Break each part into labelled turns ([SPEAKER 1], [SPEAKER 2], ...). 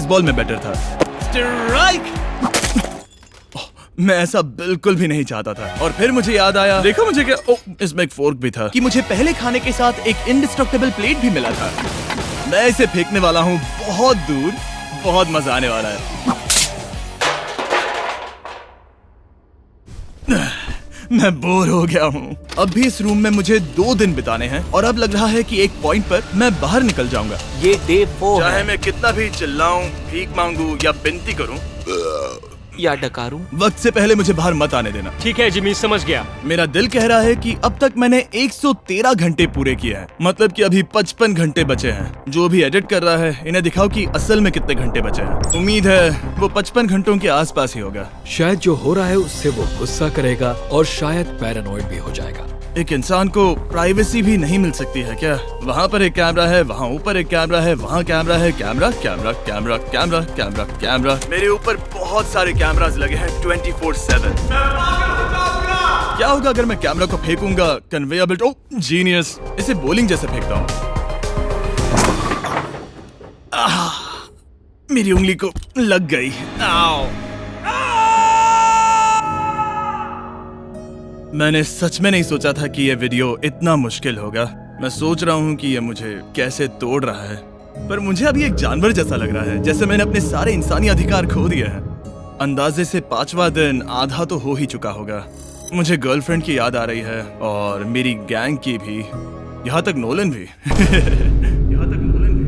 [SPEAKER 1] Baseball में better था। Strike! मैं ऐसा बिल्कुल भी नहीं चाहता था। और फिर मुझे याद आया, देखो मुझे क्या, इसमें एक फोर्क भी था, कि मुझे पहले खाने के साथ एक इंडिस्ट्रक्टेबल प्लेट भी मिला था। मैं इसे फेंकने वाला हूँ बहुत दूर। बहुत मजा आने वाला है। मैं बोर हो गया हूँ। अब भी इस रूम में मुझे 2 दिन बिताने हैं और अब लग रहा है कि एक पॉइंट पर मैं बाहर निकल जाऊंगा।
[SPEAKER 2] ये डे 4
[SPEAKER 1] चाहे मैं कितना भी चिल्लाऊं, भीख मांगू या विनती करूं
[SPEAKER 2] या डकारूं,
[SPEAKER 1] वक्त से पहले मुझे बाहर मत आने देना।
[SPEAKER 3] ठीक है जिमी, समझ गया।
[SPEAKER 1] मेरा दिल कह रहा है कि अब तक मैंने 113 घंटे पूरे किए हैं। मतलब कि अभी 55 घंटे बचे हैं। जो भी एडिट कर रहा है, इन्हें दिखाओ कि असल में कितने घंटे बचे हैं। उम्मीद है वो 55 घंटों के आसपास ही होगा।
[SPEAKER 4] शायद जो हो रहा है उससे वो गुस्सा करेगा और शायद पैरानॉइड भी हो जाएगा।
[SPEAKER 1] एक इंसान को प्राइवेसी भी नहीं मिल सकती है क्या? वहाँ पर एक कैमरा है, वहाँ ऊपर एक कैमरा है, वहाँ कैमरा है, camera camera camera camera camera camera. मेरे ऊपर बहुत सारे कैमरास लगे हैं 24/7। क्या होगा अगर मैं कैमरा को फेंकूंगा? Conveyor belt. Oh genius! इसे बॉलिंग जैसे फेंकता हूँ। मेरी उंगली को लग गई। आओ! मैंने सच में नहीं सोचा था कि ये वीडियो इतना मुश्किल होगा। मैं सोच रहा हूँ कि ये मुझे कैसे तोड़ रहा है, पर मुझे अभी एक जानवर जैसा लग रहा है, जैसे मैंने अपने सारे इंसानी अधिकार खो दिए हैं। अंदाजे से 5वां दिन आधा तो हो ही चुका होगा। मुझे गर्लफ्रेंड की याद आ रही है और मेरी गैंग की भी, यहाँ तक नोलन भी। यहाँ तक नोलन भी।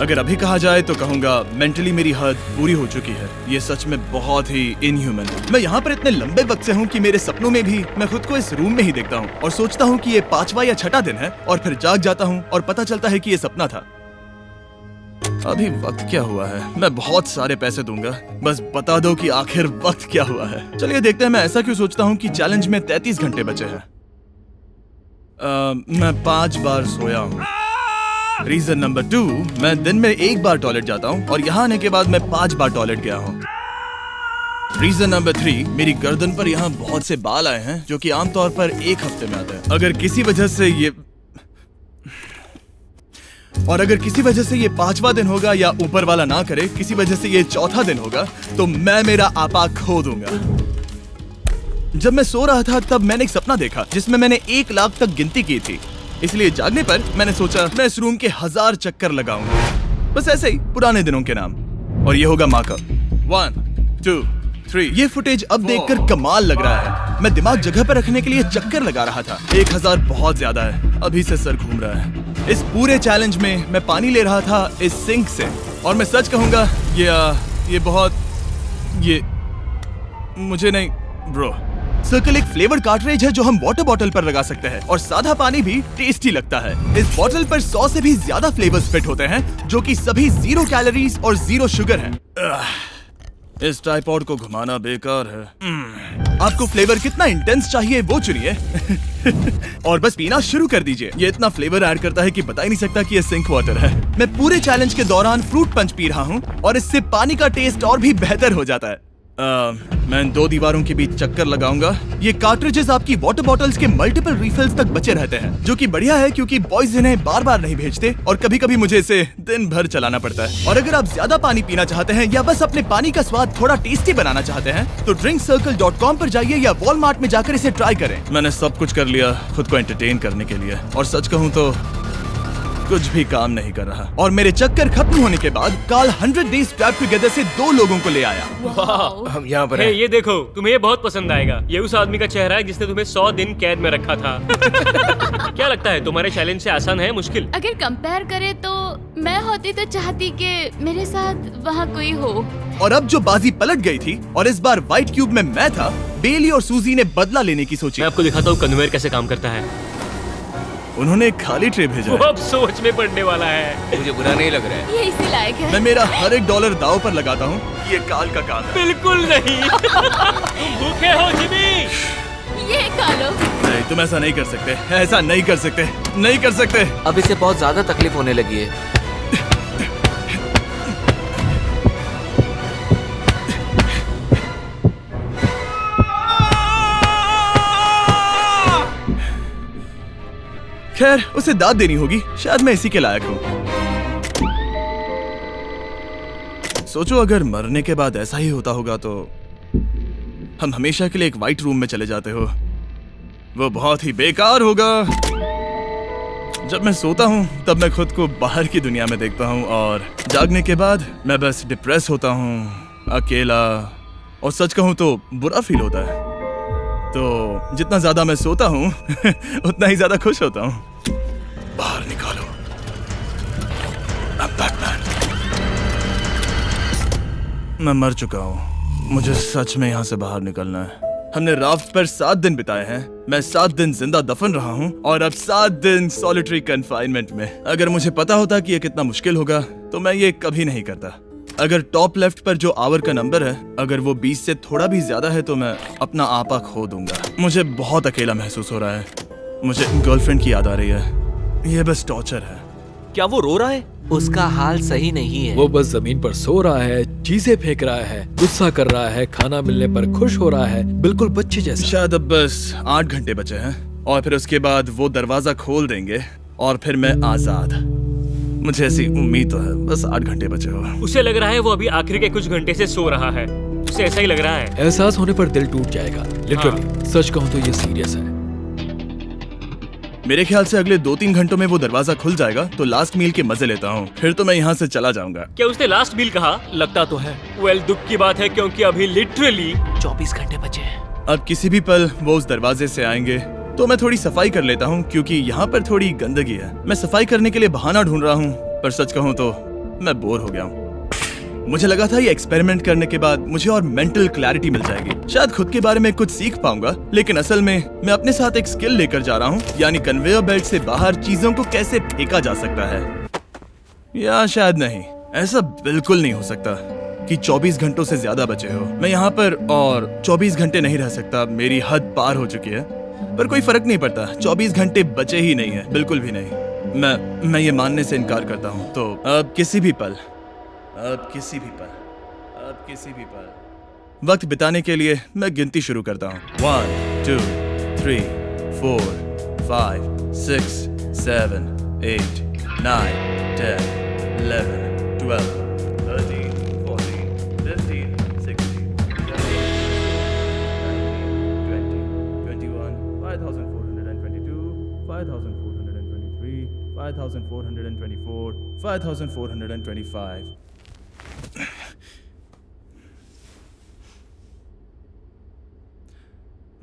[SPEAKER 1] अगर अभी कहा जाए तो कहूंगा मेंटली मेरी हद पूरी हो चुकी है। ये सच में बहुत ही इनह्यूमन है। मैं यहाँ पर इतने लंबे वक्त से हूँ कि मेरे सपनों में भी मैं खुद को इस रूम में ही देखता हूँ और सोचता हूँ कि ये 5वां या 6वां दिन है और फिर जाग जाता हूँ और पता चलता है कि ये सपना था। अभी वक्त क्या हुआ है? मैं बहुत सारे पैसे दूंगा, बस बता दो कि आखिर वक्त क्या हुआ है। चलिए देखते हैं मैं ऐसा क्यों सोचता हूँ कि चैलेंज में 33 घंटे बचे हैं। मैं 5 बार सोया हूँ। रीजन नंबर 2, मैं दिन में 1 बार टॉयलेट जाता हूँ और यहाँ आने के बाद मैं 5 बार टॉयलेट गया हूँ। रीजन नंबर 3, मेरी गर्दन पर यहाँ बहुत से बाल आए हैं जो कि आमतौर पर 1 हफ्ते में आते हैं। अगर किसी वजह से ये 5वां दिन होगा या ऊपर वाला ना करे, किसी वजह से ये 4था दिन होगा, तो मैं मेरा आपा खो दूंगा। जब मैं सो रहा था तब मैंने एक सपना देखा जिसमें मैंने 1 लाख तक गिनती की थी। इसलिए जागने पर मैंने सोचा मैं इस रूम के 1000 चक्कर लगाऊंगा, बस ऐसे ही पुराने दिनों के नाम। और ये होगा माँ का। 1 2 3। ये फुटेज अब देखकर कमाल लग रहा है। मैं दिमाग जगह पर रखने के लिए चक्कर लगा रहा था। 1000 बहुत ज्यादा है। अभी से सर घूम रहा है। इस पूरे चैलेंज में मैं पानी ले रहा था इस सिंक से, और मैं सच कहूंगा ये मुझे नहीं ब्रो। सर्कल एक फ्लेवर कार्ट्रिज है जो हम वाटर बॉटल पर लगा सकते हैं और सादा पानी भी टेस्टी लगता है। इस बॉटल पर 100 से भी ज्यादा फ्लेवर्स फिट होते हैं जो कि सभी 0 कैलोरीज और 0 शुगर हैं। इस ट्राइपॉड को घुमाना बेकार है। आपको फ्लेवर कितना इंटेंस चाहिए वो चुनिए और बस पीना शुरू कर दीजिए। ये इतना फ्लेवर ऐड करता है कि बता ही नहीं सकता कि ये सिंक वाटर है। मैं पूरे चैलेंज के दौरान फ्रूट पंच पी रहा हूँ और इससे पानी का टेस्ट और भी बेहतर हो जाता है। मैं इन 2 दीवारों के बीच चक्कर लगाऊंगा। ये कार्ट्रिजेस आपकी वाटर बॉटल्स के मल्टीपल रिफिल्स तक बचे रहते हैं, जो कि बढ़िया है क्योंकि बॉयज इन्हें बार बार नहीं भेजते और कभी कभी मुझे इसे दिन भर चलाना पड़ता है। और अगर आप ज्यादा पानी पीना चाहते हैं या बस अपने पानी का स्वाद थोड़ा टेस्टी बनाना चाहते हैं तो drinkcircle.com पर जाइए या वॉलमार्ट में जाकर इसे ट्राई करें। मैंने सब कुछ कर लिया खुद को एंटरटेन करने के लिए, और सच कहूँ तो कुछ भी काम नहीं कर रहा। और मेरे चक्कर खत्म होने के बाद कार्ल 100 Days Trapped Together से 2 लोगों को ले आया।
[SPEAKER 2] हम यहाँ पर
[SPEAKER 3] हे,
[SPEAKER 2] हैं।
[SPEAKER 3] ये देखो, तुम्हें ये बहुत पसंद आएगा। ये उस आदमी का चेहरा है जिसने तुम्हें 100 दिन कैद में रखा था। क्या लगता है तुम्हारे चैलेंज से आसान है मुश्किल?
[SPEAKER 5] अगर कंपेयर करे तो मैं होती तो चाहती कि मेरे साथ वहाँ कोई हो।
[SPEAKER 1] और अब जो बाजी पलट गई थी और इस बार व्हाइट क्यूब में मैं था, बेली और सूजी ने बदला लेने की सोची।
[SPEAKER 3] मैं आपको दिखाता हूँ कन्वेयर कैसे काम करता है।
[SPEAKER 1] उन्होंने एक खाली ट्रे भेजा
[SPEAKER 3] वो
[SPEAKER 1] है।
[SPEAKER 3] अब सोच में पड़ने वाला है।
[SPEAKER 2] मुझे बुरा नहीं लग रहा है।
[SPEAKER 5] ये इसी लायक है।
[SPEAKER 1] मैं मेरा हर एक डॉलर दाव पर लगाता हूँ। ये काल का काम है।
[SPEAKER 3] बिल्कुल नहीं। तुम भूखे हो जिमी।
[SPEAKER 5] ये खा लो।
[SPEAKER 1] नहीं, तुम ऐसा नहीं कर सकते, ऐसा नहीं कर सकते, नहीं कर सकते।
[SPEAKER 2] अब इसे बहुत ज्यादा तकलीफ होने लगी है।
[SPEAKER 1] खैर, उसे दाद देनी होगी। शायद मैं इसी के लायक हूँ। सोचो अगर मरने के बाद ऐसा ही होता होगा तो हम हमेशा के लिए एक वाइट रूम में चले जाते हो। वो बहुत ही बेकार होगा। जब मैं सोता हूँ तब मैं खुद को बाहर की दुनिया में देखता हूँ और जागने के बाद मैं बस डिप्रेस होता हूँ, अकेला, और सच कहूँ तो बुरा फील होता है। तो जितना ज्यादा मैं सोता हूँ उतना ही ज्यादा खुश होता हूँ। बाहर निकालो। I'm Batman। मैं मर चुका हूँ, मुझे सच में यहाँ से बाहर निकलना है। हमने राफ्ट पर 7 दिन बिताए हैं। मैं 7 दिन जिंदा दफन रहा हूँ और अब 7 दिन सॉलिटरी कन्फाइनमेंट में। अगर मुझे पता होता कि ये कितना मुश्किल होगा तो मैं ये कभी नहीं करता। अगर टॉप लेफ्ट पर जो आवर का नंबर है, अगर वो 20 से थोड़ा भी ज्यादा है तो मैं अपना आपा खो दूंगा। मुझे बहुत अकेला महसूस हो रहा है। मुझे गर्लफ्रेंड की याद आ रही है। ये बस टॉर्चर है।
[SPEAKER 2] क्या वो रो रहा है? उसका हाल सही नहीं है।
[SPEAKER 4] वो बस जमीन पर सो रहा है, चीजें फेंक रहा है, गुस्सा कर रहा है, खाना मिलने पर खुश हो रहा है, बिल्कुल बच्चे जैसा।
[SPEAKER 1] शायद अब बस 8 घंटे बचे हैं और फिर उसके बाद वो दरवाजा खोल देंगे और फिर मैं आजाद। मुझे ऐसी उम्मीद तो है। बस 8 घंटे बचे हो।
[SPEAKER 3] उसे लग रहा है वो अभी आखिरी के कुछ घंटे से सो रहा है। उसे ऐसा ही लग रहा है।
[SPEAKER 4] एहसास होने पर दिल टूट जाएगा, लिटरली। सच कहूँ तो ये सीरियस है।
[SPEAKER 1] मेरे ख्याल से अगले 2-3 घंटों में वो दरवाजा खुल जाएगा तो लास्ट मील के मजे लेता हूँ, फिर तो मैं यहाँ से चला जाऊंगा।
[SPEAKER 3] क्या उसने लास्ट मील कहा?
[SPEAKER 2] लगता तो है।
[SPEAKER 3] वेल, दुख की बात है क्योंकि अभी लिटरली
[SPEAKER 2] 24 घंटे बचे हैं।
[SPEAKER 1] अब किसी भी पल वो उस दरवाजे से आएंगे तो मैं थोड़ी सफाई कर लेता हूँ क्योंकि यहाँ पर थोड़ी गंदगी है। मैं सफाई करने के लिए बहाना ढूंढ रहा हूँ, पर सच कहूँ तो मैं बोर हो गया हूँ। मुझे लगा था ये एक्सपेरिमेंट करने के बाद मुझे और मेंटल क्लैरिटी मिल जाएगी, शायद खुद के बारे में कुछ सीख पाऊंगा। लेकिन असल में मैं अपने साथ एक स्किल लेकर जा रहा हूँ, यानी कन्वेयर बेल्ट से बाहर चीजों को कैसे फेंका जा सकता है। या शायद नहीं, ऐसा बिल्कुल नहीं हो सकता कि 24 घंटों से ज्यादा बचे हो। मैं यहाँ पर और 24 घंटे नहीं रह सकता, मेरी हद पार हो चुकी है। पर कोई फर्क नहीं पड़ता, 24 घंटे बचे ही नहीं है, बिल्कुल भी नहीं। मैं ये मानने से इनकार करता हूँ। तो अब किसी भी पल वक्त बिताने के लिए मैं गिनती शुरू करता हूँ। 1 2 3 4 5 6 7 8 9 10 11 12 13 14 15 16 17 18 19 20 21 5422 5423 5424 5425।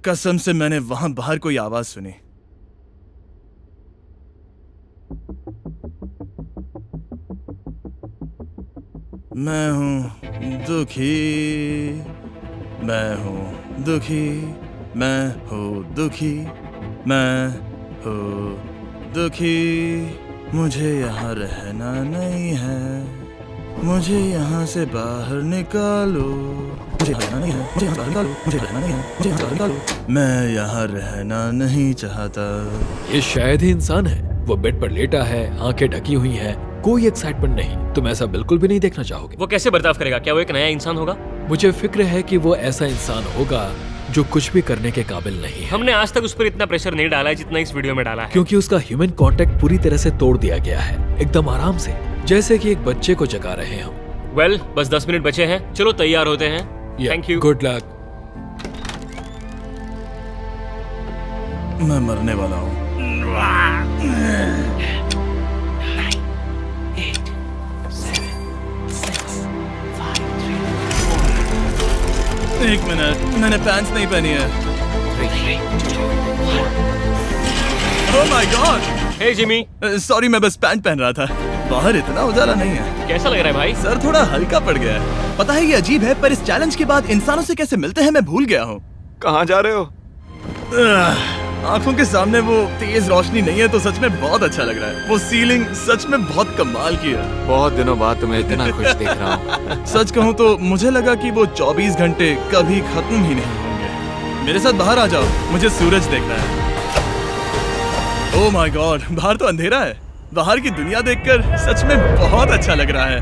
[SPEAKER 1] कसम से मैंने वहां बाहर कोई आवाज सुनी। मैं हूं दुखी, मैं हूं दुखी, मैं हूं दुखी, मैं हूं दुखी। मुझे यहाँ रहना नहीं है, मुझे यहाँ से बाहर निकालो। मुझे रहना नहीं है, मुझे यहाँ से बाहर निकालो। मुझे रहना नहीं है, मुझे यहाँ से बाहर निकालो। मैं यहाँ रहना नहीं चाहता।
[SPEAKER 4] ये शायद ही इंसान है। वो बेड पर लेटा है, आंखें ढकी हुई हैं, कोई एक्साइटमेंट नहीं। तुम ऐसा बिल्कुल भी नहीं देखना चाहोगे।
[SPEAKER 3] वो कैसे बर्ताव करेगा? क्या वो एक नया इंसान होगा?
[SPEAKER 4] मुझे फिक्र है कि वो ऐसा इंसान होगा जो कुछ भी करने के काबिल नहीं है।
[SPEAKER 3] हमने आज तक उस पर इतना प्रेशर नहीं डाला है जितना इस वीडियो में डाला है।
[SPEAKER 4] क्योंकि उसका ह्यूमन कांटेक्ट पूरी तरह से तोड़ दिया गया है, एकदम आराम से, जैसे कि एक बच्चे को जगा रहे हो।
[SPEAKER 3] वेल, बस 10 मिनट बचे हैं, चलो तैयार होते हैं। Thank you.
[SPEAKER 4] Good luck.
[SPEAKER 1] मैं मरने वाला हूँ। एक मिनट, मैंने पैंट्स नहीं पहनी है। Oh my God.
[SPEAKER 3] Hey Jimmy.
[SPEAKER 1] Sorry, मैं बस पैंट पहन रहा था। बाहर इतना उजाला नहीं है।
[SPEAKER 3] कैसा लग रहा है भाई?
[SPEAKER 1] सर थोड़ा हल्का पड़ गया है। पता है ये अजीब है, पर इस चैलेंज के बाद इंसानों से कैसे मिलते हैं मैं भूल गया हूँ।
[SPEAKER 2] कहाँ जा रहे हो?
[SPEAKER 1] आंखों के सामने वो तेज रोशनी नहीं है तो सच में बहुत अच्छा लग रहा है। वो सीलिंग सच में बहुत कमाल की है।
[SPEAKER 2] बहुत दिनों बाद तुम्हें इतना खुश देख रहा हूँ।
[SPEAKER 1] सच कहूँ तो मुझे लगा कि वो 24 घंटे कभी खत्म ही नहीं होंगे। मेरे साथ बाहर आ जाओ, मुझे सूरज देखना है। ओह माय गॉड, बाहर तो अंधेरा है। बाहर की दुनिया देखकर सच में बहुत अच्छा लग रहा है।